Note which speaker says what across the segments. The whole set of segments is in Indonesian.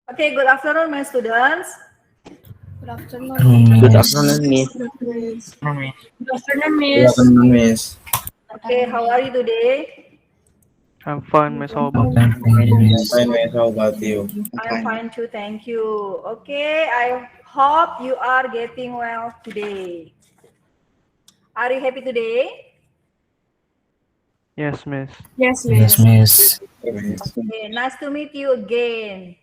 Speaker 1: Okay, good afternoon, my students.
Speaker 2: Good afternoon.
Speaker 3: Good afternoon, Miss.
Speaker 2: Good afternoon,
Speaker 3: Good
Speaker 2: Miss.
Speaker 3: afternoon, Miss.
Speaker 1: Okay, how are you today?
Speaker 4: I'm fine, Miss. How about
Speaker 3: I'm
Speaker 4: you?
Speaker 3: fine, Miss. How about you?
Speaker 1: I'm fine too, thank you. Okay, I hope you are getting well today. Are you happy today?
Speaker 4: Yes, Miss.
Speaker 2: Yes,
Speaker 5: Yes,
Speaker 2: Miss.
Speaker 5: Miss.
Speaker 3: Miss.
Speaker 1: Okay, nice to meet you again.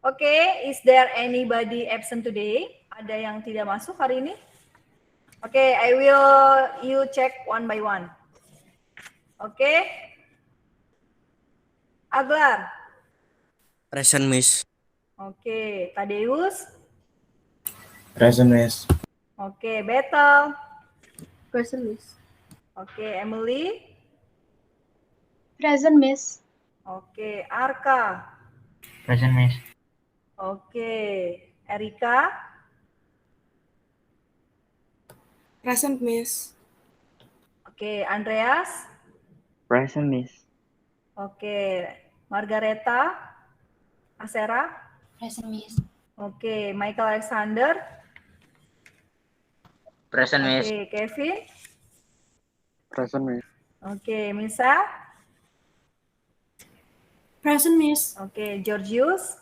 Speaker 1: Okay, is there anybody absent today? Ada yang tidak masuk hari ini? Okay, I will you check one by one. Okay. Aglar.
Speaker 6: Present, Miss.
Speaker 1: Okay, Tadeus.
Speaker 3: Present, Miss.
Speaker 1: Okay, Bethel.
Speaker 2: Present, Miss.
Speaker 1: Okay, Emily.
Speaker 2: Present, Miss.
Speaker 1: Okay, Arka.
Speaker 5: Present, Miss.
Speaker 1: Okay, Erika.
Speaker 2: Present, Miss.
Speaker 1: Okay, Andreas.
Speaker 5: Present, Miss.
Speaker 1: Okay, Margareta. Asera.
Speaker 2: Present, Miss.
Speaker 1: Okay, Michael Alexander.
Speaker 5: Present, Miss.
Speaker 1: Okay, Kevin.
Speaker 4: Present, Miss.
Speaker 1: Okay, Misa.
Speaker 2: Present, Miss.
Speaker 1: Okay, Georgius.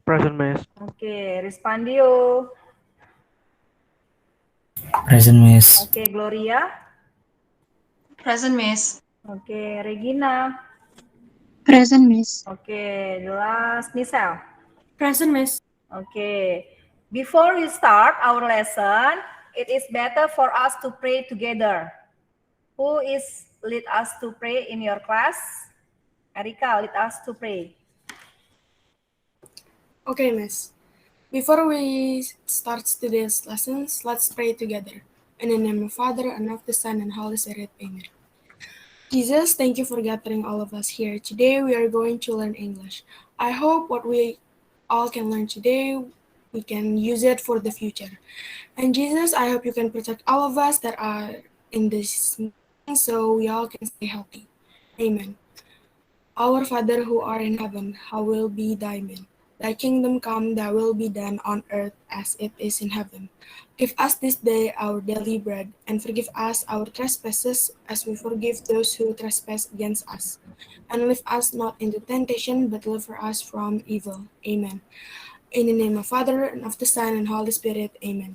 Speaker 4: Present, Miss.
Speaker 1: Okay, Rispandio.
Speaker 5: Present, Miss.
Speaker 1: Okay, Gloria.
Speaker 2: Present, Miss.
Speaker 1: Okay, Regina.
Speaker 2: Present, Miss.
Speaker 1: Okay, the last Michelle.
Speaker 2: Present, Miss.
Speaker 1: Okay, before we start our lesson, it is better for us to pray together. Who is lead us to pray in your class? Erika, lead us to pray.
Speaker 2: Okay, Miss. Before we start today's lessons, let's pray together. In the name of the Father, and of the Son, and Holy Spirit. Amen. Jesus, thank you for gathering all of us here. Today we are going to learn English. I hope what we all can learn today, we can use it for the future. And Jesus, I hope you can protect all of us that are in this meeting so we all can stay healthy. Amen. Our Father who art in heaven, hallowed be thy name. Thy kingdom come, thy will be done on earth as it is in heaven. Give us this day our daily bread, and forgive us our trespasses as we forgive those who trespass against us. And lead us not into temptation, but deliver us from evil. Amen. In the name of Father, and of the Son, and Holy Spirit. Amen.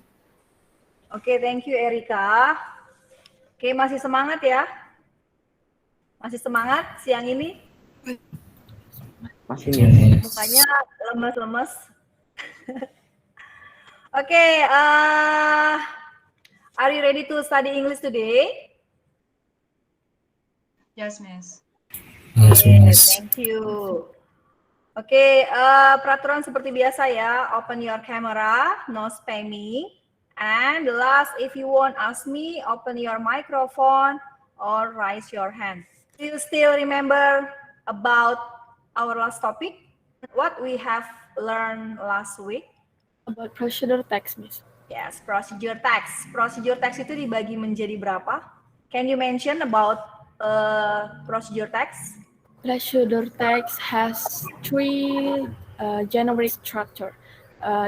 Speaker 1: Okay, thank you Erika. Oke, masih semangat ya? Masih semangat siang ini?
Speaker 5: Masih, Miss.
Speaker 1: Mukanya lemes-lemes. Okay, are you ready to study English today?
Speaker 2: Yes, Miss.
Speaker 5: Yes,
Speaker 1: Okay,
Speaker 5: Miss.
Speaker 1: thank you. Oke, peraturan seperti biasa ya. Open your camera, no spamming. And the last, if you want ask me, open your microphone or raise your hand. Do you still remember about our last topic? What we have learned last week?
Speaker 2: About procedure text, Miss.
Speaker 1: Yes, procedure text. Procedure text itu dibagi menjadi berapa? Can you mention about procedure text?
Speaker 7: Procedure text has three generic structure.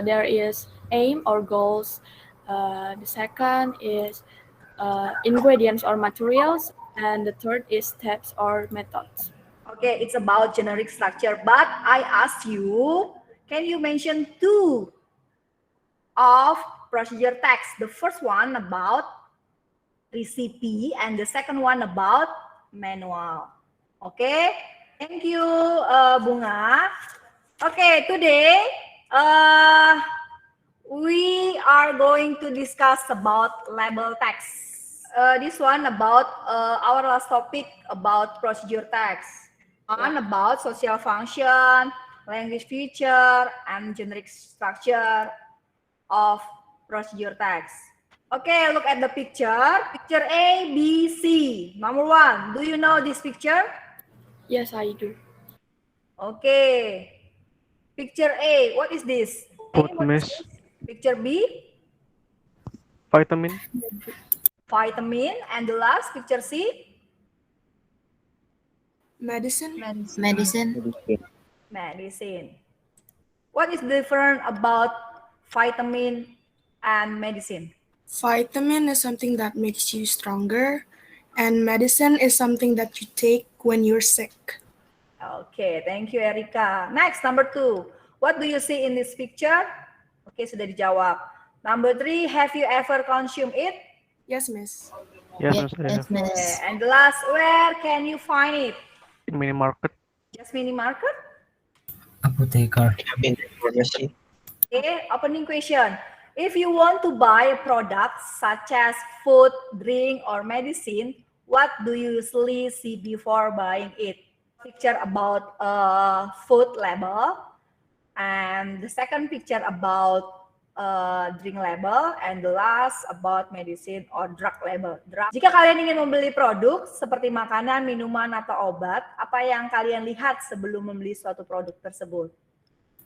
Speaker 7: There is aim or goals. The second is ingredients or materials, and the third is steps or methods.
Speaker 1: Okay, it's about generic structure. But I asked you, can you mention two of procedure text? The first one about recipe and the second one about manual. Okay, thank you, Bunga. Okay, today we are going to discuss about label text. This one about our last topic about procedure text. One about social function, language feature, and generic structure of procedure text. Okay, look at the picture. Picture A, B, C. Number one, do you know this picture?
Speaker 7: Yes, I do.
Speaker 1: Okay. Picture A, what is this?
Speaker 4: Food,
Speaker 1: What is
Speaker 4: Miss.
Speaker 1: this? Picture B,
Speaker 4: Vitamin.
Speaker 1: vitamin. And the last, picture C,
Speaker 2: Medicine.
Speaker 6: Medicine.
Speaker 1: Medicine. What is different about vitamin and medicine?
Speaker 2: Vitamin is something that makes you stronger, and medicine is something that you take when you're sick.
Speaker 1: Okay, thank you Erika. Next, number 2. What do you see in this picture? Okay, sudah dijawab. Number 3, have you ever consumed it?
Speaker 2: Yes, miss.
Speaker 4: Yes, Miss. I have.
Speaker 1: Okay, and the last, where can you find it?
Speaker 4: In mini market.
Speaker 1: Just minimarket?
Speaker 5: Apotheker.
Speaker 3: Kami informasi.
Speaker 1: Okay, opening question. If you want to buy a product such as food, drink, or medicine, what do you usually see before buying it? Picture about food label, and the second picture about drink label, and the last about medicine or drug label. Jika kalian ingin membeli produk seperti makanan, minuman, atau obat, apa yang kalian lihat sebelum membeli suatu produk tersebut?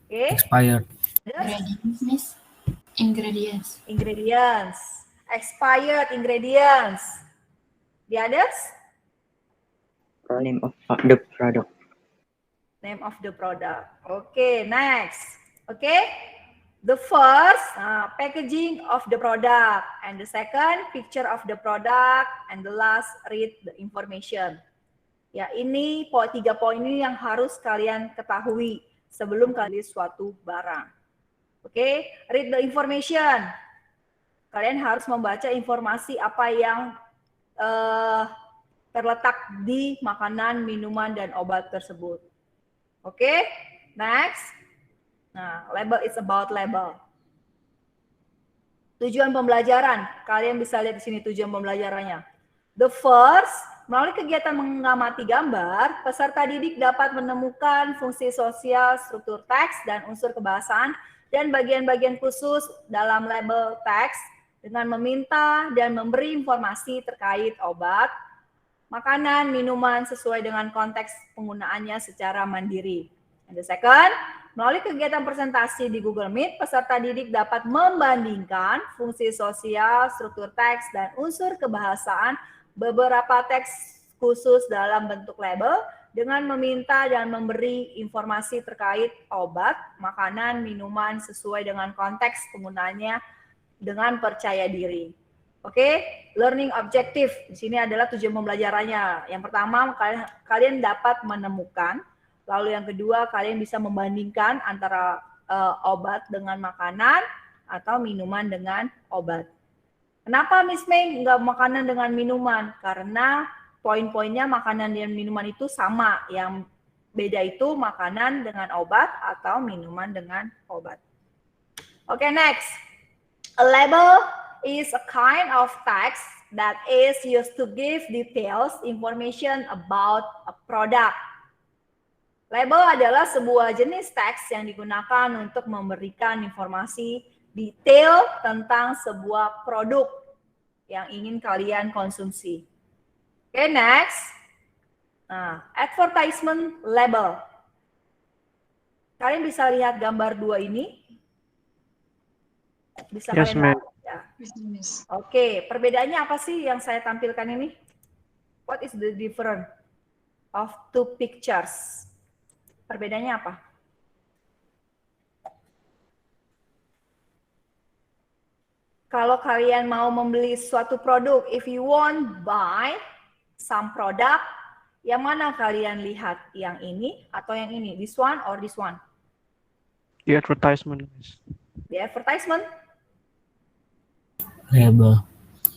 Speaker 1: Okay.
Speaker 5: Expired.
Speaker 8: Ingredients, miss. Ingredients.
Speaker 1: Ingredients. Expired ingredients. The others?
Speaker 5: Name of the product.
Speaker 1: Name of the product. Okay, next. Okay. The first, packaging of the product. And the second, picture of the product. And the last, read the information. Ya, ini 3 poin ini yang harus kalian ketahui sebelum kalian beli suatu barang. Oke, read the information. Kalian harus membaca informasi apa yang terletak di makanan, minuman, dan obat tersebut. Oke, next. Nah, label is about label. Tujuan pembelajaran. Kalian bisa lihat di sini tujuan pembelajarannya. The first, melalui kegiatan mengamati gambar, peserta didik dapat menemukan fungsi sosial, struktur teks, dan unsur kebahasaan, dan bagian-bagian khusus dalam label teks dengan meminta dan memberi informasi terkait obat, makanan, minuman sesuai dengan konteks penggunaannya secara mandiri. And the second, melalui kegiatan presentasi di Google Meet, peserta didik dapat membandingkan fungsi sosial, struktur teks, dan unsur kebahasaan beberapa teks khusus dalam bentuk label dengan meminta dan memberi informasi terkait obat, makanan, minuman sesuai dengan konteks penggunaannya dengan percaya diri. Oke, learning objective. Di sini adalah tujuan pembelajarannya. Yang pertama, kalian dapat menemukan. Lalu yang kedua, kalian bisa membandingkan antara obat dengan makanan atau minuman dengan obat. Kenapa Miss Mei nggak makanan dengan minuman? Karena poin-poinnya makanan dan minuman itu sama. Yang beda itu makanan dengan obat atau minuman dengan obat. Oke, next. A label is a kind of text that is used to give details information about a product. Label adalah sebuah jenis teks yang digunakan untuk memberikan informasi detail tentang sebuah produk yang ingin kalian konsumsi. Oke, next. Nah, advertisement label. Kalian bisa lihat gambar 2 ini? Bisa
Speaker 4: Yes,
Speaker 1: kalian
Speaker 4: ma'am.
Speaker 1: lihat? Ya. Oke, perbedaannya apa sih yang saya tampilkan ini? What is the difference of 2 pictures? Perbedaannya apa? Kalau kalian mau membeli suatu produk, if you want buy some product, yang mana kalian lihat? Yang ini atau yang ini? This one or this one?
Speaker 4: The advertisement, Miss.
Speaker 1: The advertisement?
Speaker 5: Label.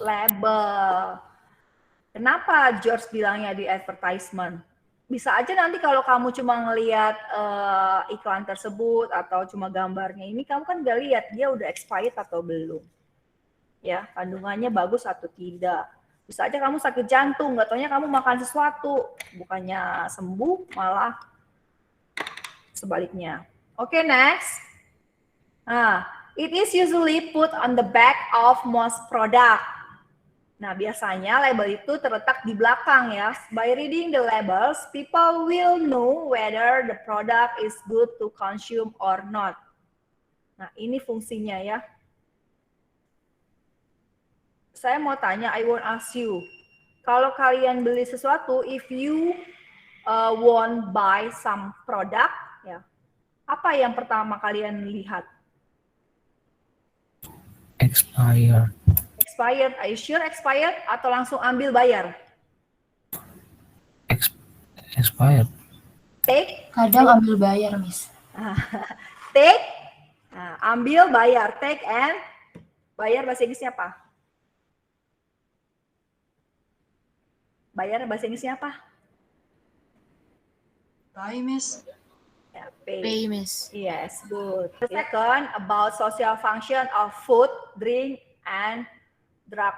Speaker 1: Label. Kenapa George bilangnya di advertisement? Bisa aja nanti kalau kamu cuma ngelihat iklan tersebut atau cuma gambarnya ini, kamu kan nggak lihat dia udah expired atau belum. Ya, kandungannya bagus atau tidak. Bisa aja kamu sakit jantung, nggak taunya kamu makan sesuatu, bukannya sembuh, malah sebaliknya. Oke, next. Nah, it is usually put on the back of most product. Nah, biasanya label itu terletak di belakang ya. By reading the labels, people will know whether the product is good to consume or not. Nah, ini fungsinya ya. Saya mau tanya, I want ask you. Kalau kalian beli sesuatu, if you want buy some product, ya. Apa yang pertama kalian lihat?
Speaker 5: Expired.
Speaker 1: Expired, are you sure expired atau langsung ambil bayar?
Speaker 5: Expired.
Speaker 1: Take,
Speaker 8: Kadang ambil bayar, Miss.
Speaker 1: take, nah, ambil bayar, take and bayar bahasa Inggrisnya apa? Bayar bahasa Inggrisnya apa?
Speaker 8: Pay, Miss.
Speaker 1: Ya, pay.
Speaker 8: Pay, Miss.
Speaker 1: Yes, good. The second, about social function of food, drink, and drug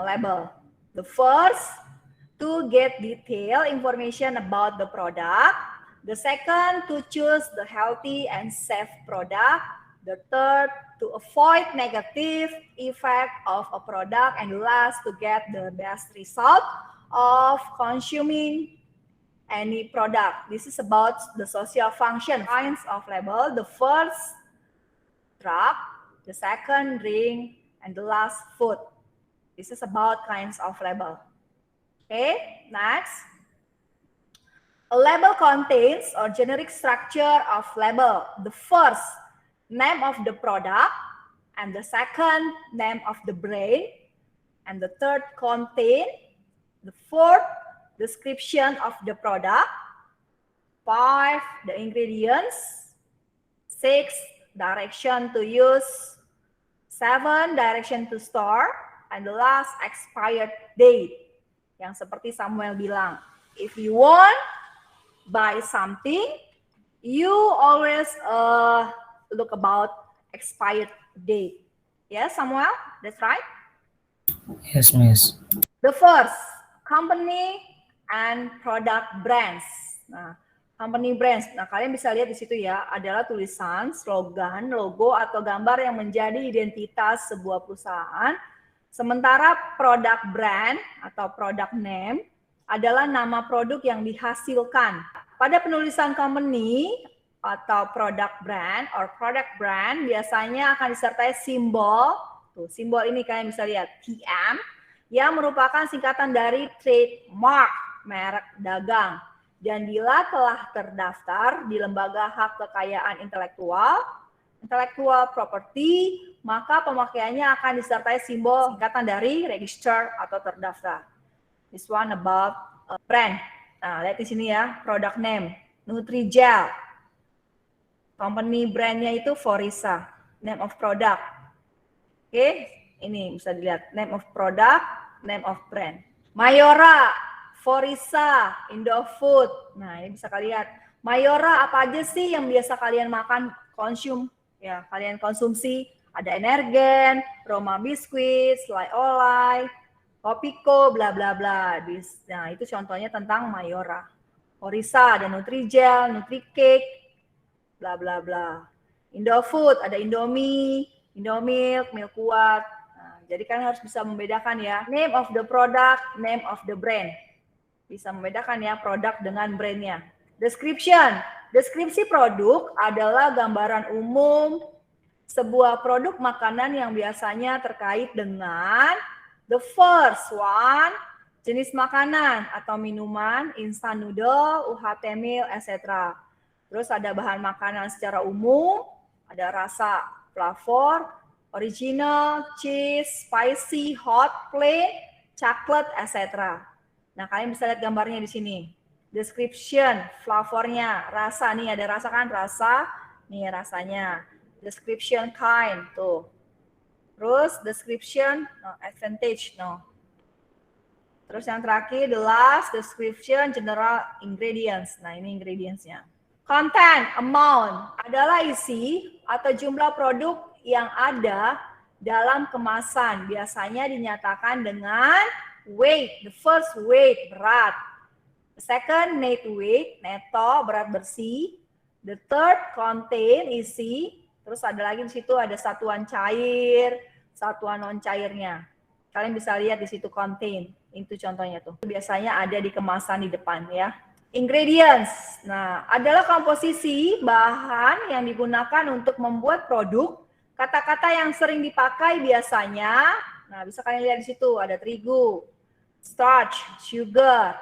Speaker 1: label. The first, to get detailed information about the product. The second, to choose the healthy and safe product. The third, to avoid negative effect of a product. And the last, to get the best result of consuming any product. This is about the social function kinds of label. The first, drug. The second, drink. And the last, food. This is about kinds of label. Okay, next. A label contains or generic structure of label. The first, name of the product, and the second, name of the brand, and the third, contain. The fourth, description of the product. 5, the ingredients. 6, direction to use. 7, direction to store. And the last, expired date. Yang seperti Samuel bilang, if you want buy something, you always look about expired date. Yes, Samuel, that's right.
Speaker 5: Yes, Miss.
Speaker 1: The first, company and product brands. Nah, company brands. Nah, kalian bisa lihat di situ ya, adalah tulisan, slogan, logo atau gambar yang menjadi identitas sebuah perusahaan. Sementara product brand atau product name adalah nama produk yang dihasilkan. Pada penulisan company atau product brand or product brand biasanya akan disertai simbol. Tuh, simbol ini kalian bisa lihat, TM, yang merupakan singkatan dari trademark, merek dagang. Dan bila telah terdaftar di Lembaga Hak Kekayaan Intellectual Property, maka pemakaiannya akan disertai simbol singkatan dari register atau terdaftar. This one about brand. Nah, lihat di sini ya, product name, Nutrijel. Company brandnya itu Forisa, name of product. Oke, ini bisa dilihat, name of product, name of brand. Mayora, Forisa, Indofood. Nah, ini bisa kalian lihat. Mayora apa aja sih yang biasa kalian makan, ya, kalian konsumsi? Ada Energen, Roma Biskuit, Slai Olai, Kopiko, bla bla bla. Nah, itu contohnya tentang Mayora. Forisa ada Nutrijel, Nutricake, bla bla bla. Indofood ada Indomie, Indomilk, Milkuat. Nah, jadi kalian harus bisa membedakan ya. Name of the product, name of the brand. Bisa membedakan ya produk dengan brandnya. Description. Deskripsi produk adalah gambaran umum sebuah produk makanan yang biasanya terkait dengan the first one, jenis makanan atau minuman, instan noodle, UHT meal, etc. Terus ada bahan makanan secara umum, ada rasa flavor, original, cheese, spicy, hot, plain, chocolate, etc. Nah, kalian bisa lihat gambarnya di sini. Description, flavornya, rasa. Nih ada rasa kan, rasa. Nih rasanya. Description kind, tuh. Terus description, no, advantage, no. Terus yang terakhir, the last, description, general ingredients. Nah, ini ingredients-nya. Content, amount, adalah isi atau jumlah produk yang ada dalam kemasan. Biasanya dinyatakan dengan weight. The first, weight, berat. The second, net weight, neto, berat bersih. The third, contain, isi. Terus ada lagi di situ ada satuan cair, satuan non cairnya. Kalian bisa lihat di situ contain. Itu contohnya tuh. Biasanya ada di kemasan di depan ya. Ingredients. Nah, adalah komposisi bahan yang digunakan untuk membuat produk. Kata-kata yang sering dipakai biasanya, nah bisa kalian lihat di situ ada terigu, starch, sugar,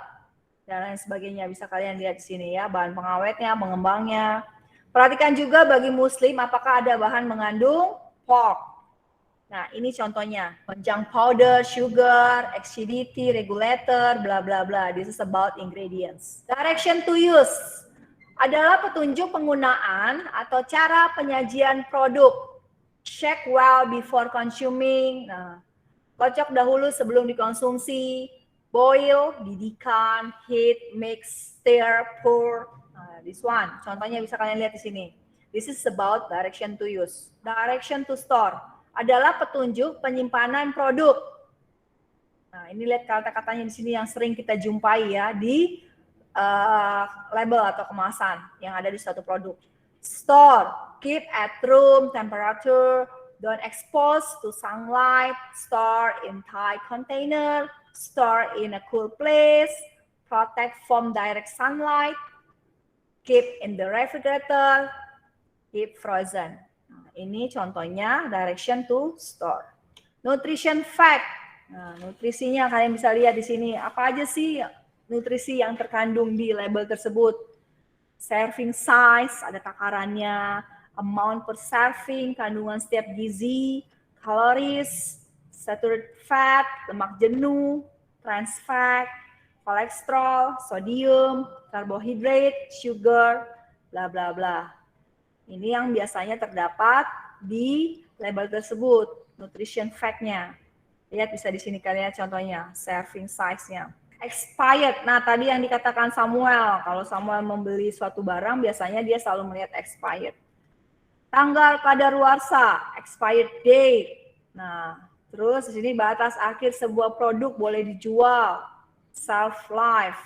Speaker 1: dan lain sebagainya. Bisa kalian lihat di sini ya, bahan pengawetnya, pengembangnya. Perhatikan juga bagi muslim apakah ada bahan mengandung pork. Nah, ini contohnya. Penjang powder, sugar, acidity, regulator, bla bla bla. This is about ingredients. Direction to use adalah petunjuk penggunaan atau cara penyajian produk. Check well before consuming. Nah, kocok dahulu sebelum dikonsumsi. Boil, didihkan, heat, mix, stir, pour. Nah, this one. Contohnya bisa kalian lihat di sini. This is about direction to use. Direction to store adalah petunjuk penyimpanan produk. Nah, ini lihat kata-katanya di sini yang sering kita jumpai ya di label atau kemasan yang ada di suatu produk. Store, keep at room temperature, don't expose to sunlight, store in tight container, store in a cool place, protect from direct sunlight, keep in the refrigerator, keep frozen. Nah, ini contohnya direction to store. Nutrition fact. Nah, nutrisinya kalian bisa lihat di sini. Apa aja sih nutrisi yang terkandung di label tersebut? Serving size, ada takarannya. Amount per serving, kandungan setiap gizi. Calories, saturated fat, lemak jenuh, trans fat, kolesterol, sodium, karbohidrat, sugar, bla bla bla. Ini yang biasanya terdapat di label tersebut, nutrition fact-nya. Lihat bisa di sini kalian contohnya, serving size-nya. Expired, nah tadi yang dikatakan Samuel, kalau Samuel membeli suatu barang biasanya dia selalu melihat expired. Tanggal kadaluarsa, expired date. Nah, terus di sini batas akhir sebuah produk boleh dijual, shelf life.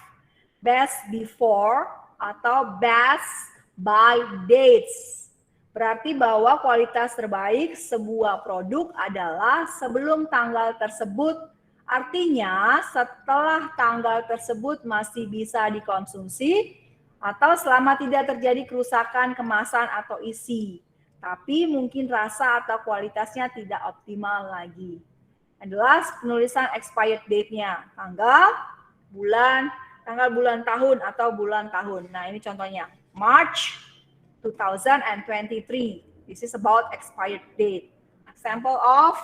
Speaker 1: Best before atau best by dates. Berarti bahwa kualitas terbaik sebuah produk adalah sebelum tanggal tersebut. Artinya setelah tanggal tersebut masih bisa dikonsumsi atau selama tidak terjadi kerusakan kemasan atau isi. Tapi mungkin rasa atau kualitasnya tidak optimal lagi. Adalah penulisan expired date-nya. Tanggal, bulan, tahun atau bulan tahun. Nah, ini contohnya. March 2023. This is about expired date. Example of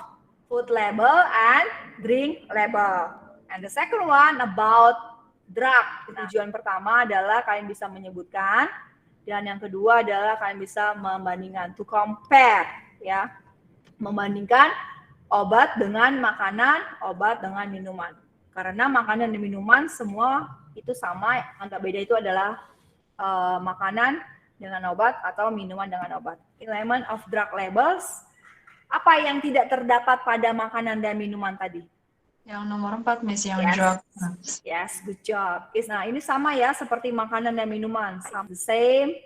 Speaker 1: food label and drink label. And the second one about drug. Tujuan pertama adalah kalian bisa menyebutkan, dan yang kedua adalah kalian bisa membandingkan, to compare, ya, membandingkan obat dengan makanan, obat dengan minuman. Karena makanan dan minuman semua itu sama, yang beda itu adalah makanan dengan obat atau minuman dengan obat. Element of drug labels, apa yang tidak terdapat pada makanan dan minuman tadi?
Speaker 8: Yang nomor 4, Miss, yang
Speaker 1: Yes.
Speaker 8: drug.
Speaker 1: Yes, good job. Nah, ini sama ya seperti makanan dan minuman. The same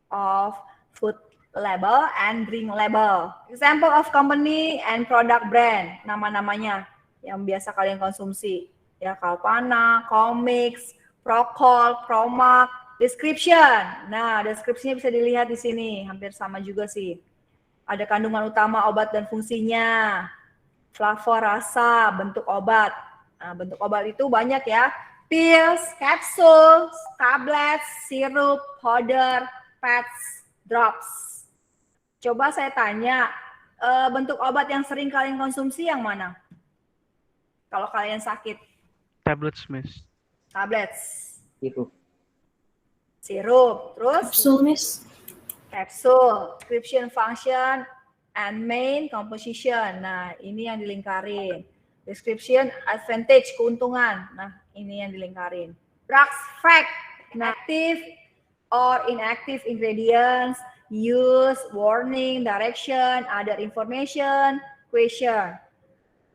Speaker 1: of food label and drink label. Example of company and product brand, nama-namanya yang biasa kalian konsumsi. Ya, Kalpana, Comix, Procol, Promac. Description. Nah, deskripsinya bisa dilihat di sini, hampir sama juga sih. Ada kandungan utama obat dan fungsinya. Flavor, rasa, bentuk obat. Nah, bentuk obat itu banyak ya. Pills, capsules, tablets, sirup, powder, pads, drops. Coba saya tanya, bentuk obat yang sering kalian konsumsi yang mana? Kalau kalian sakit?
Speaker 4: Tablets, Miss.
Speaker 1: Tablets.
Speaker 3: Itu.
Speaker 1: Sirup, terus
Speaker 2: Capsule, Miss.
Speaker 1: capsule, description, function, and main composition. Nah, ini yang dilingkarin. Description, advantage, keuntungan. Nah, ini yang dilingkarin. Drugs, fact, active or inactive ingredients, use, warning, direction, other information, question.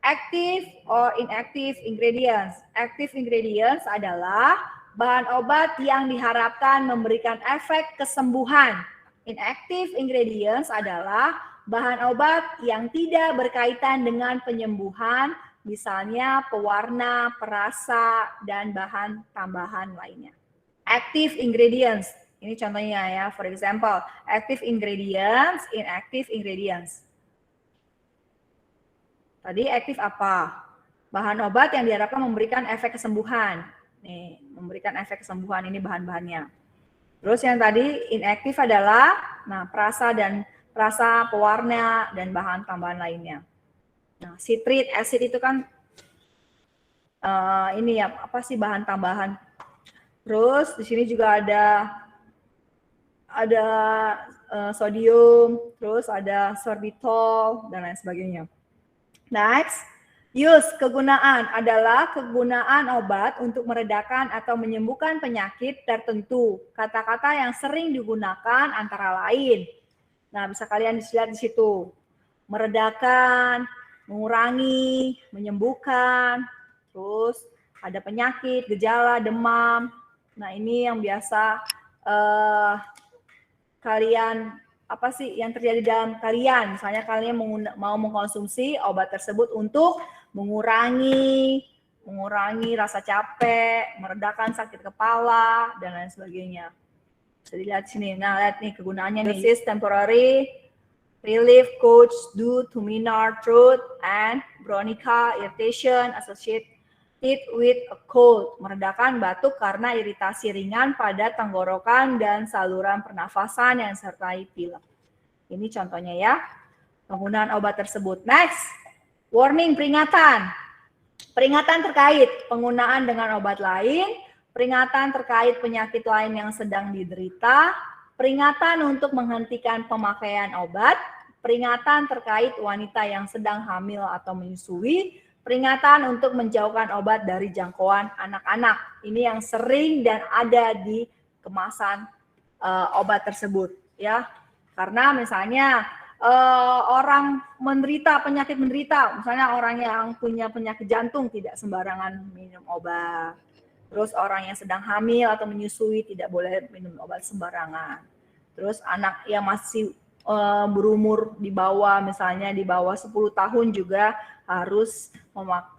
Speaker 1: Active or inactive ingredients. Active ingredients adalah bahan obat yang diharapkan memberikan efek kesembuhan. Inactive ingredients adalah bahan obat yang tidak berkaitan dengan penyembuhan, misalnya pewarna, perasa, dan bahan tambahan lainnya. Active ingredients, ini contohnya ya, for example, active ingredients, inactive ingredients. Tadi aktif apa? Bahan obat yang diharapkan memberikan efek kesembuhan. Nih, memberikan efek kesembuhan. Ini bahan-bahannya. Terus yang tadi inaktif adalah perasa, pewarna, dan bahan tambahan lainnya. Nah, citric acid itu kan ini ya, apa sih bahan tambahan. Terus di sini juga ada sodium, terus ada sorbitol, dan lain sebagainya. Next, use, kegunaan adalah kegunaan obat untuk meredakan atau menyembuhkan penyakit tertentu. Kata-kata yang sering digunakan antara lain. Nah, bisa kalian lihat di situ. Meredakan, mengurangi, menyembuhkan, terus ada penyakit, gejala, demam. Nah, ini yang biasa kalian, apa sih yang terjadi dalam kalian. Misalnya kalian mau mengkonsumsi obat tersebut untuk mengurangi rasa capek, meredakan sakit kepala, dan lain sebagainya. Bisa dilihat sini. Nah, lihat nih kegunaannya nih. This is temporary relief coach due to minor throat and bronchial irritation associated with a cold. Meredakan batuk karena iritasi ringan pada tenggorokan dan saluran pernafasan yang disertai pilek. Ini contohnya ya, penggunaan obat tersebut. Next, warning, peringatan. Peringatan terkait penggunaan dengan obat lain, peringatan terkait penyakit lain yang sedang diderita, peringatan untuk menghentikan pemakaian obat, peringatan terkait wanita yang sedang hamil atau menyusui, peringatan untuk menjauhkan obat dari jangkauan anak-anak. Ini yang sering dan ada di kemasan obat tersebut, ya. Karena misalnya orang penyakit menderita, misalnya orang yang punya penyakit jantung tidak sembarangan minum obat. Terus orang yang sedang hamil atau menyusui tidak boleh minum obat sembarangan. Terus anak yang masih berumur di bawah 10 tahun juga harus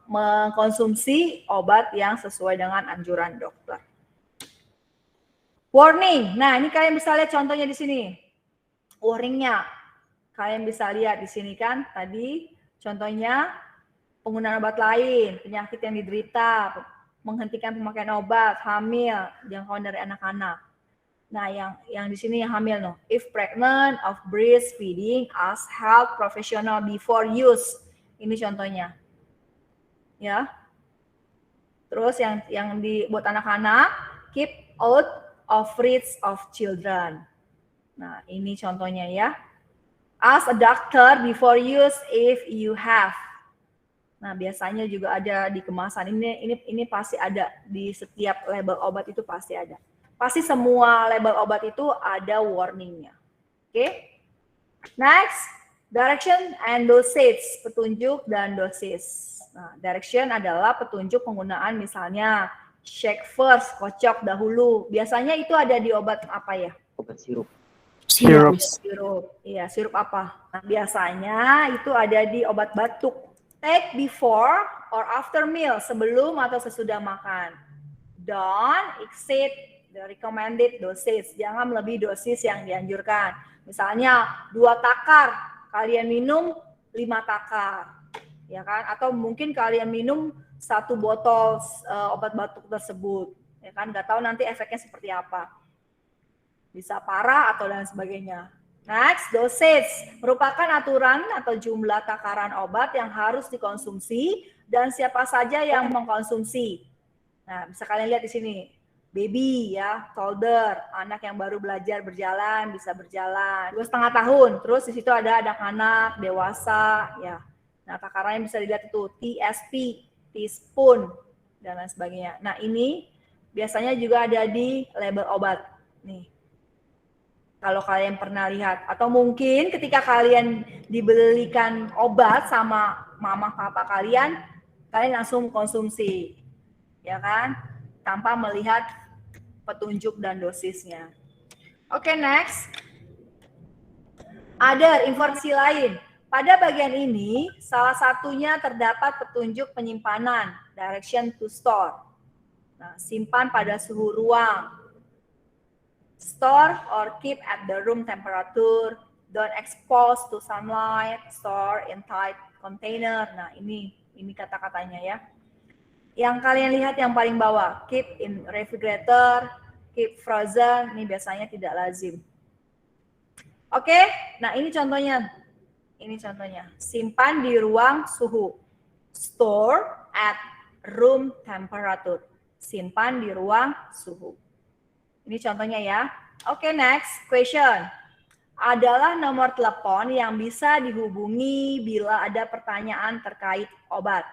Speaker 1: mengkonsumsi obat yang sesuai dengan anjuran dokter. Warning. Nah, ini kalian bisa lihat contohnya di sini. Warningnya. Kalian bisa lihat di sini kan tadi contohnya penggunaan obat lain, penyakit yang diderita, menghentikan pemakaian obat, hamil, jangkauan dari anak-anak. Nah, yang di sini yang hamil no. If pregnant of breastfeeding, ask health professional before use. Ini contohnya. Ya. Terus yang buat anak-anak, keep out of reach of children. Nah, ini contohnya ya. Ask a doctor before use if you have. Nah, biasanya juga ada di kemasan. Ini pasti ada di setiap label obat itu pasti ada. Pasti semua label obat itu ada warningnya. Oke. Next, direction and dosage, petunjuk dan dosis. Nah, direction adalah petunjuk penggunaan, misalnya shake first, kocok dahulu. Biasanya itu ada di obat apa ya?
Speaker 3: Obat sirup.
Speaker 4: Sirup.
Speaker 1: Sirup. Iya, sirup apa? Nah, biasanya itu ada di obat batuk. Take before or after meal, sebelum atau sesudah makan. Don't exceed the recommended dosage. Jangan melebihi dosis yang dianjurkan. Misalnya 2 takar, kalian minum 5 takar. Ya kan? Atau mungkin kalian minum 1 botol obat batuk tersebut. Ya kan? Nggak tahu nanti efeknya seperti apa. Bisa parah atau dan sebagainya. Next, dosage merupakan aturan atau jumlah takaran obat yang harus dikonsumsi dan siapa saja yang mengkonsumsi. Nah, bisa kalian lihat di sini. Baby ya, toddler, anak yang baru belajar berjalan, bisa berjalan 2,5 tahun. Terus di situ ada anak-anak, dewasa ya. Nah, takarannya bisa dilihat itu TSP, teaspoon dan lain sebagainya. Nah, ini biasanya juga ada di label obat. Nih. Kalau kalian pernah lihat, atau mungkin ketika kalian dibelikan obat sama mama papa kalian langsung konsumsi, ya kan? Tanpa melihat petunjuk dan dosisnya. Oke, next. Ada informasi lain. Pada bagian ini, salah satunya terdapat petunjuk penyimpanan, direction to store. Nah, simpan pada suhu ruang. Store or keep at the room temperature, don't expose to sunlight, store in tight container. Nah, ini kata-katanya ya. Yang kalian lihat yang paling bawah, keep in refrigerator, keep frozen, ini biasanya tidak lazim. Oke, nah ini contohnya. Ini contohnya, simpan di ruang suhu. Store at room temperature. Simpan di ruang suhu. Ini contohnya ya. Oke, next question. Adalah nomor telepon yang bisa dihubungi bila ada pertanyaan terkait obat.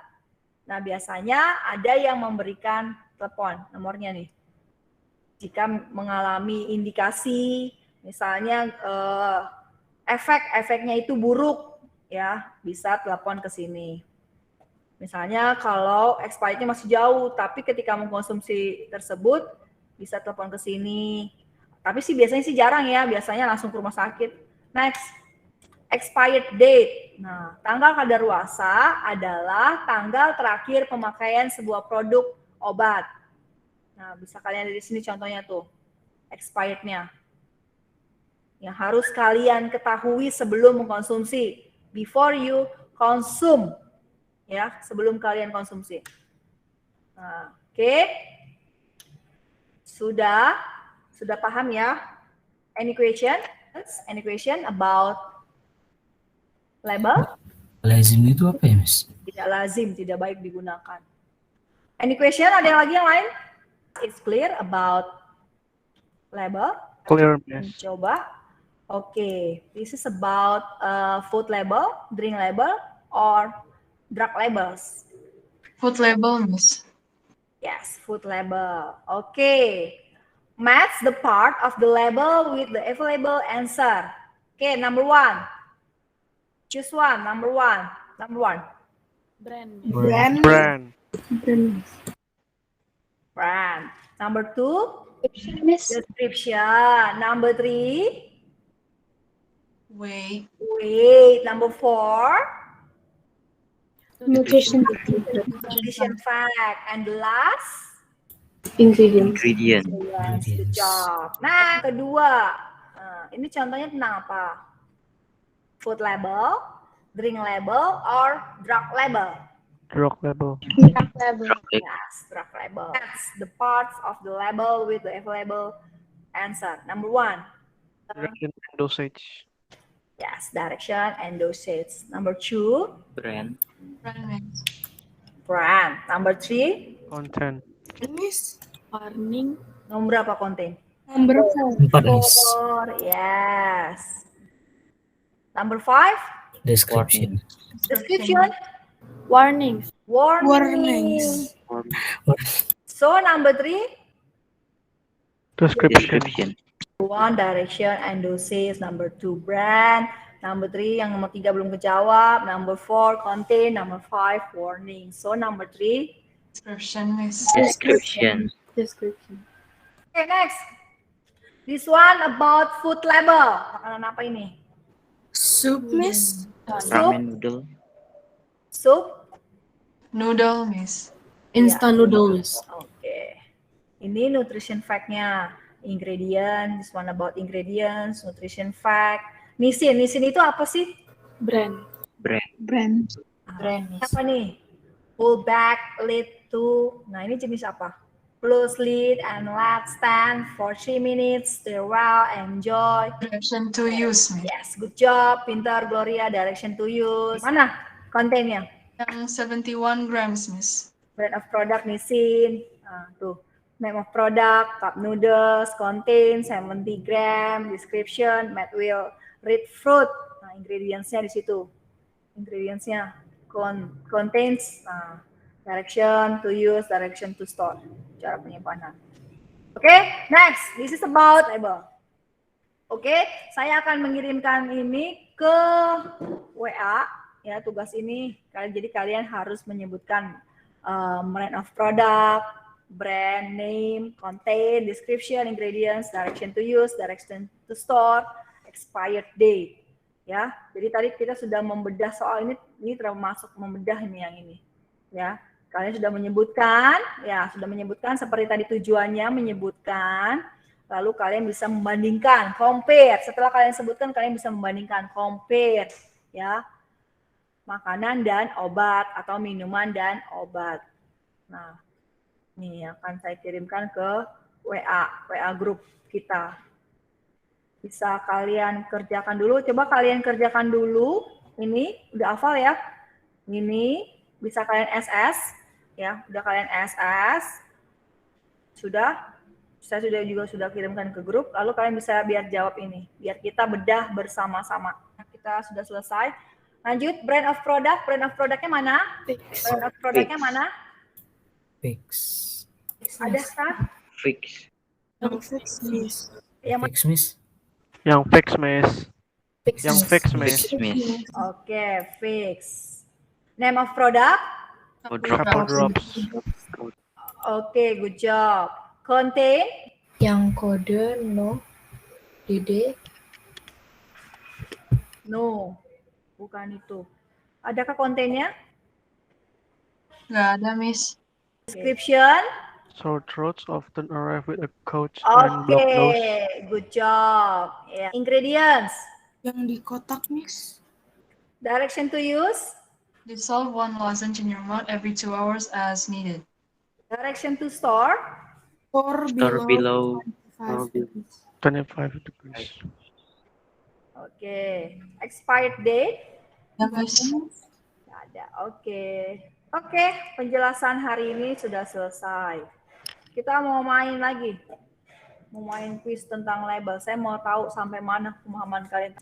Speaker 1: Nah, biasanya ada yang memberikan telepon, nomornya nih. Jika mengalami indikasi, misalnya efeknya itu buruk, ya bisa telepon ke sini. Misalnya kalau expirednya masih jauh, tapi ketika mengkonsumsi tersebut bisa telepon ke sini. Tapi sih biasanya sih jarang ya, biasanya langsung ke rumah sakit. Next, expired date. Nah, tanggal kadaluarsa adalah tanggal terakhir pemakaian sebuah produk obat. Nah, bisa kalian lihat di sini contohnya tuh, expirednya. Yang harus kalian ketahui sebelum mengkonsumsi, before you consume, ya, sebelum kalian konsumsi. Nah, oke. Sudah paham ya? Any question? Any question about label?
Speaker 5: Lazim itu apa ya, Miss?
Speaker 1: Tidak lazim, tidak baik digunakan. Any question? Ada yang lagi yang lain? It's clear about label?
Speaker 4: Clear, Miss.
Speaker 1: Coba. Okay, this is about food label, drink label, or drug labels.
Speaker 8: Food label, Miss.
Speaker 1: Yes, food label. Okay, match the part of the label with the available answer. Okay, number one. Choose one. Number one.
Speaker 7: Brand.
Speaker 2: Brand.
Speaker 4: Brand.
Speaker 1: Brand. Number two.
Speaker 8: Miss.
Speaker 1: Description. Number three.
Speaker 8: Wait.
Speaker 1: Number four.
Speaker 7: Nutrition.
Speaker 1: Nutrition fact. And the last.
Speaker 9: Ingredient.
Speaker 1: Yes, good job. Nah, kedua. Nah, ini contohnya tentang apa? Food label, drink label, or drug label?
Speaker 4: Drug label.
Speaker 1: Yes, drug label. That's the parts of the label with the available answer. Number one.
Speaker 4: Direction and dosage.
Speaker 1: Yes, direction and dosage. Number two.
Speaker 9: Brand.
Speaker 8: Brand, Miss.
Speaker 1: Brand. Number three.
Speaker 4: Content.
Speaker 2: Miss.
Speaker 7: Warning.
Speaker 1: Nomor berapa konten?
Speaker 2: Number 4.
Speaker 5: 4, Miss.
Speaker 1: 4. Yes. Number 5.
Speaker 5: Description.
Speaker 1: Description.
Speaker 7: Warnings.
Speaker 1: Warnings. So number 3.
Speaker 4: Description.
Speaker 1: 1 direction and dosage. Number 2 brand. Number 3 yang nomor 3 belum kejawab. Number 4 contain. Number 5 warning. So number 3.
Speaker 8: Description, Miss.
Speaker 9: Description.
Speaker 1: Okay, next. This one about food label. Makanan apa ini?
Speaker 2: Soup, Miss.
Speaker 9: Ramen noodle.
Speaker 1: Soup.
Speaker 8: Noodle, Miss.
Speaker 2: Instant noodle, Miss.
Speaker 1: Oke. Ini nutrition fact-nya. Ingredient. This one about ingredients. Nutrition fact. Nisin itu apa sih?
Speaker 7: Brand.
Speaker 2: Brand.
Speaker 1: Apa nih? Pull back, lid to. Nah, ini jenis apa? Close lid and let stand for 3 minutes. Stir well, enjoy.
Speaker 8: Direction to use, Miss.
Speaker 1: Yes, good job. Pintar, Gloria. Direction to use. Mana kontennya?
Speaker 8: Yang 71 grams, Miss.
Speaker 1: Brand of product, Nisin. Nah, tuh. Name of product, cup noodles, contain 70 gram, description, made will red fruit. Nah, ingredients-nya di situ. Ingredients-nya contains, direction to use, direction to store, cara penyimpanan. Oke, next, this is about label. Oke, saya akan mengirimkan ini ke WA, ya tugas ini. Jadi kalian harus menyebutkan brand of product, brand name, contain, description, ingredients, direction to use, direction to store, expired date. Ya, jadi tadi kita sudah membedah soal ini termasuk membedah ini yang ini, ya. Kalian sudah menyebutkan seperti tadi tujuannya menyebutkan, lalu kalian bisa membandingkan, compare. Setelah kalian sebutkan, kalian bisa membandingkan, compare, ya, makanan dan obat atau minuman dan obat. Nah, ini akan saya kirimkan ke WA grup kita. Bisa kalian kerjakan dulu. Coba kalian kerjakan dulu. Ini udah hafal ya. Ini bisa kalian SS ya. Udah kalian SS. Sudah. Saya sudah kirimkan ke grup. Lalu kalian bisa biar jawab ini. Biar kita bedah bersama-sama. Kita sudah selesai. Lanjut, brand of product. Brand of productnya mana? Brand of productnya mana?
Speaker 5: Fix.
Speaker 1: Ada kah?
Speaker 9: Fix.
Speaker 2: Yang fix, Miss.
Speaker 1: Yang
Speaker 5: Fix, Miss.
Speaker 4: Yang fix, Miss.
Speaker 2: Fix,
Speaker 4: Yang fix, Miss.
Speaker 9: Fix, Miss.
Speaker 1: Oke, fix. Name of product?
Speaker 4: Couple drops.
Speaker 1: Oke, good job. Contain?
Speaker 7: Yang kode no, Dede.
Speaker 1: No, bukan itu. Adakah kontennya?
Speaker 8: Nggak ada, Miss.
Speaker 1: Description?
Speaker 4: Sore throats often arrive with a coach and blocked nose.
Speaker 1: Oke, good job. Ya. Ingredients?
Speaker 2: Yang di kotak, Miss.
Speaker 1: Direction to use?
Speaker 8: Dissolve 1 lozenge in your mouth every 2 hours as needed.
Speaker 1: Direction to store?
Speaker 2: Or
Speaker 9: Store below.
Speaker 2: 5 degrees.
Speaker 4: 25 degrees.
Speaker 1: Oke. Expired date?
Speaker 8: Ya, Miss.
Speaker 1: Nggak ada. Oke. Oke, penjelasan hari ini sudah selesai. Kita mau main lagi. Mau main quiz tentang label. Saya mau tahu sampai mana pemahaman kalian.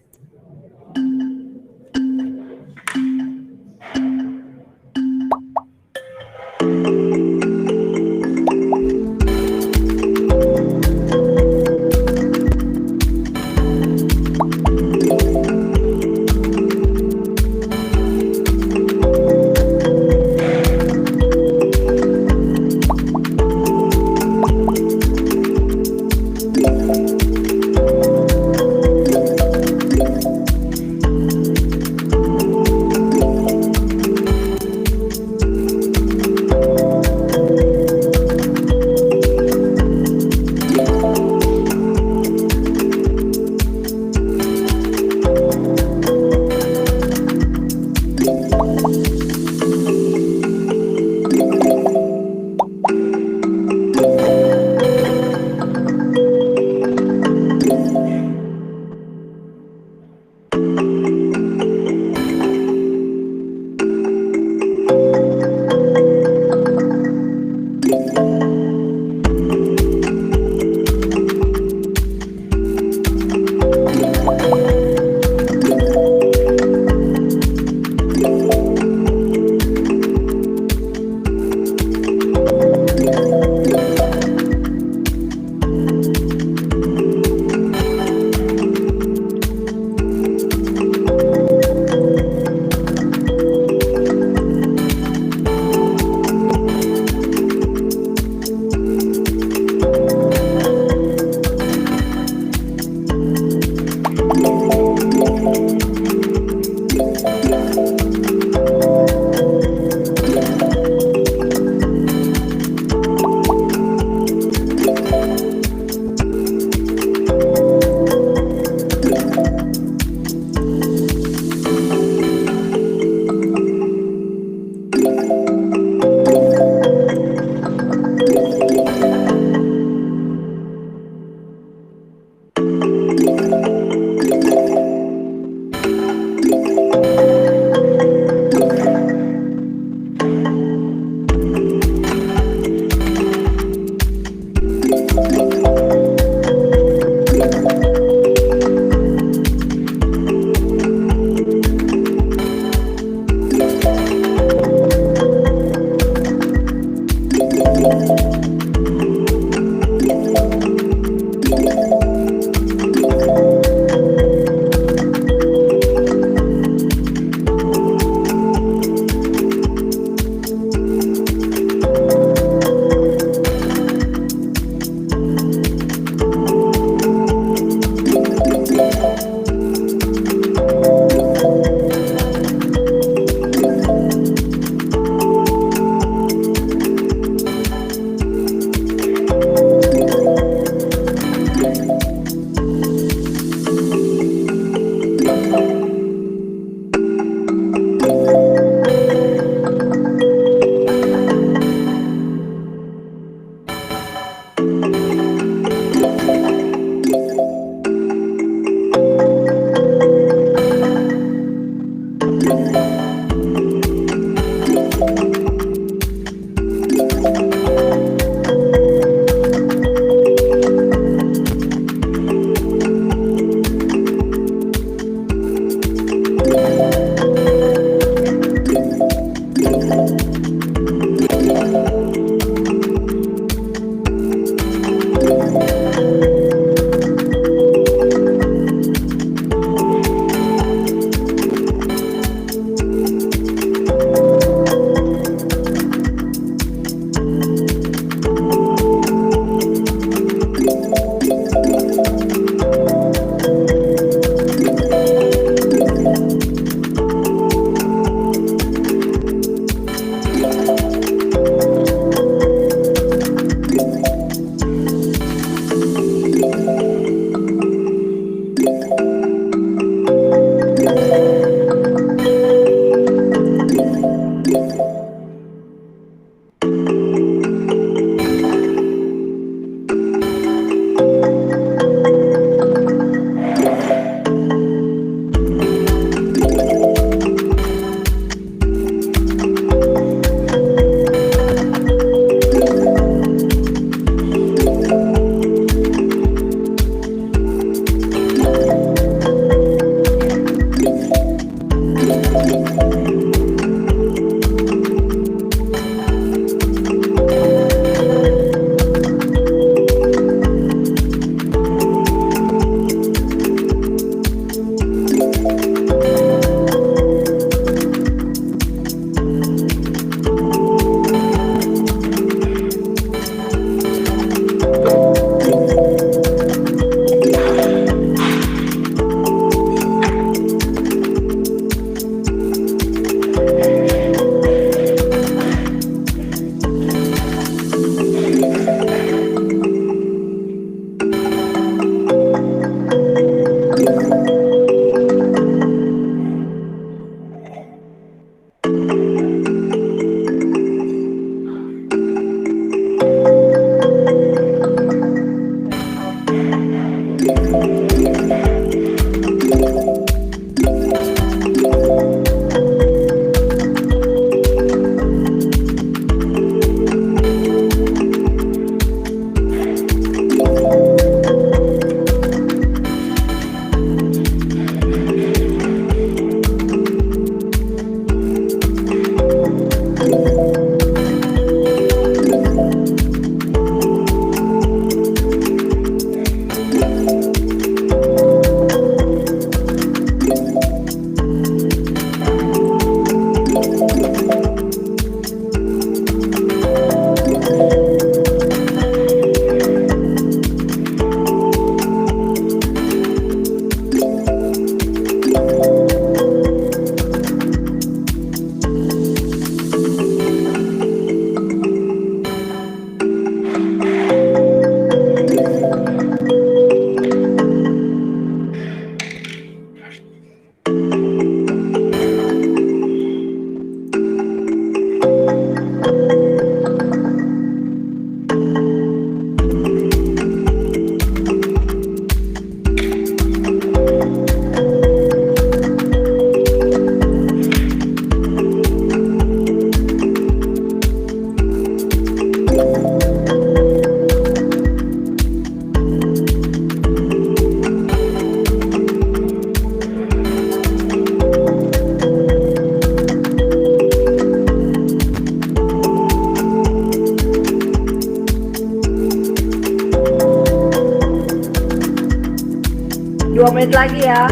Speaker 1: Dua menit lagi ya.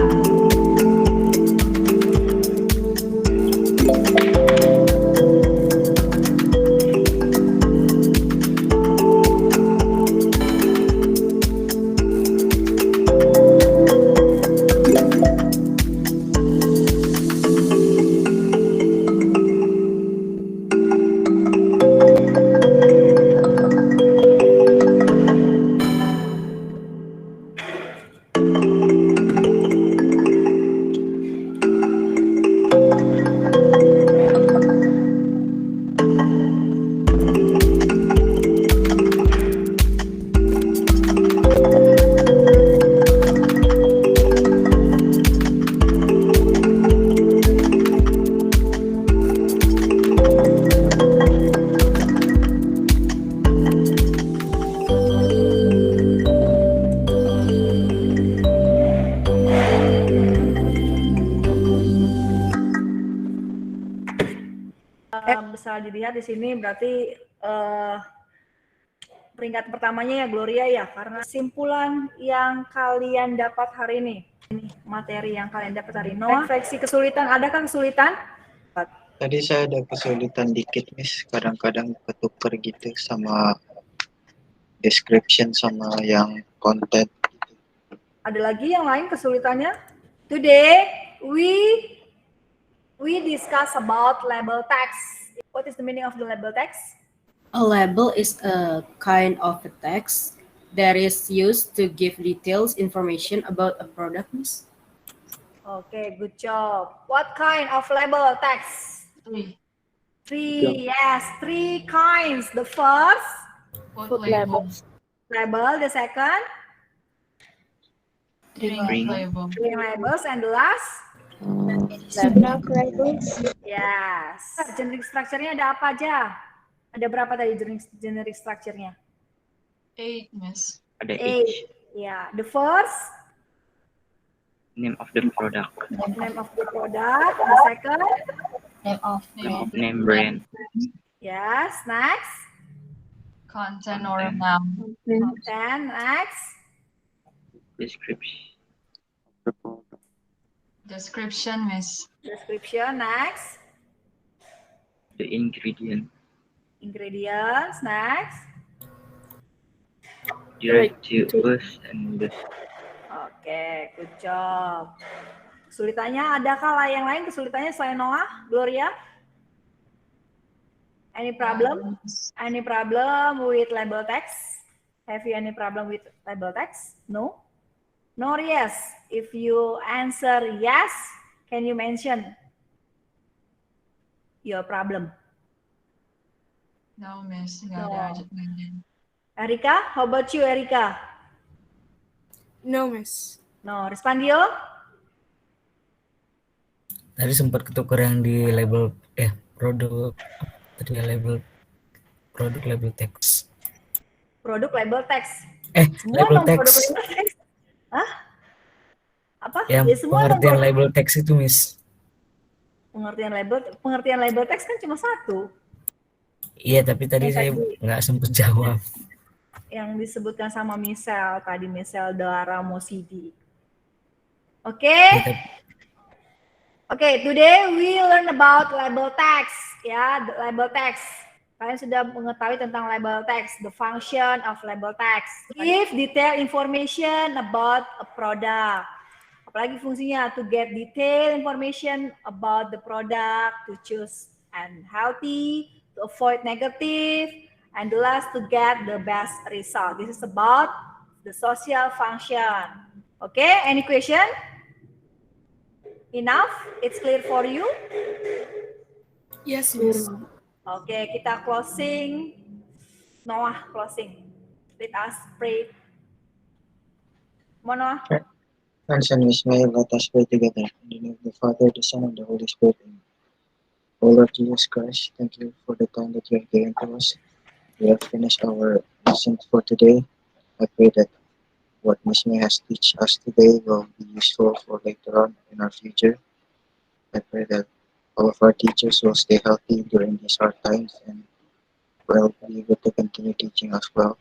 Speaker 1: Bisa dilihat di sini berarti peringkat pertamanya ya Gloria ya, karena kesimpulan yang kalian dapat hari ini materi yang kalian dapat hari ini. Refleksi kesulitan, adakah kesulitan?
Speaker 10: Tadi saya ada kesulitan dikit, Miss. Kadang-kadang ketuker gitu sama description sama yang content.
Speaker 1: Ada lagi yang lain kesulitannya? Today we discuss about label text. What is the meaning of the label text?
Speaker 11: A label is a kind of a text that is used to give details information about a product, Miss.
Speaker 1: Okay, good job. What kind of label text? Three, yes, 3 kinds. The first,
Speaker 8: Food label.
Speaker 1: label. The second,
Speaker 8: Drink label.
Speaker 1: drink labels. And the last,
Speaker 7: Product labels.
Speaker 1: yes. Generic structure-nya ada apa aja? Ada berapa tadi generic structure-nya?
Speaker 8: 8, Miss.
Speaker 9: Ada
Speaker 1: 8.
Speaker 9: each
Speaker 1: Yeah, the first,
Speaker 9: name of the product,
Speaker 1: name of the product. The second,
Speaker 9: name brand,
Speaker 1: yes. Next,
Speaker 8: Content or noun.
Speaker 1: then next,
Speaker 9: description,
Speaker 8: Description, Miss.
Speaker 1: description. Next,
Speaker 9: the ingredient,
Speaker 1: ingredients. Next.
Speaker 9: directives, and the
Speaker 1: Oke, good job. Kesulitannya adakah yang lain kesulitannya selain Noah, Gloria? Any problem? Any problem with label text? Have you any problem with label text? No? No or yes? If you answer yes, can you mention your problem?
Speaker 8: No, Miss. Nggak
Speaker 1: No.
Speaker 8: ada.
Speaker 1: Erika, how about you, Erika?
Speaker 2: No, Miss.
Speaker 1: No, Respandio?
Speaker 5: Tadi sempat ketukar yang di label produk tadi label produk label teks.
Speaker 1: Produk label text. Semua
Speaker 5: Label
Speaker 1: emang produk
Speaker 5: teks.
Speaker 1: label text. Hah? Apa?
Speaker 5: Yang
Speaker 1: Ya, semua emang
Speaker 5: pengertian
Speaker 1: produk-
Speaker 5: label teks itu, Miss.
Speaker 1: pengertian label text kan cuma satu.
Speaker 5: Iya, tapi tadi
Speaker 1: Yang
Speaker 5: saya
Speaker 1: tadi-
Speaker 5: nggak sempat jawab.
Speaker 1: Yang disebutkan sama Michelle tadi, Michelle Dara Mosidi. Oke.
Speaker 5: Iya, tapi-
Speaker 1: Oke, today we learn about label text, ya, the label text. Kalian sudah mengetahui tentang label text, the function of label text. Give detailed information about a product. Apalagi fungsinya to get detailed information about the product, to choose and healthy, to avoid negative, and the last to get the best result. This is about the social function. Okay, any question? Enough? It's clear for you?
Speaker 2: Yes, Miss.
Speaker 1: Oke, kita closing. Noah closing. Let us pray. Mau Noah?
Speaker 10: Friends and Miss May, let us pray together. In the name of the Father, the Son, and the Holy Spirit. Amen. O Lord Jesus Christ, thank you for the time that you have given to us. We have finished our lessons for today. I pray that what Miss May has teach us today will be useful for later on in our future. I pray that all of our teachers will stay healthy during these hard times and will be able to continue teaching us well.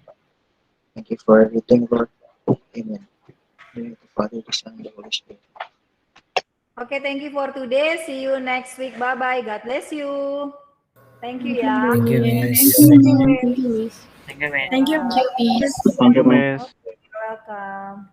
Speaker 10: Thank you for everything, Lord. Amen. In the name of the Father, the Son, and the Holy Spirit.
Speaker 1: Oke, thank you for today. See you next week. Bye-bye. God bless you. Thank you ya.
Speaker 5: Thank you, Miss.
Speaker 7: Thank you, Miss.
Speaker 9: Thank you, man.
Speaker 2: Thank you,
Speaker 7: Bye.
Speaker 2: Miss.
Speaker 4: Thank you, Miss.
Speaker 1: You're welcome.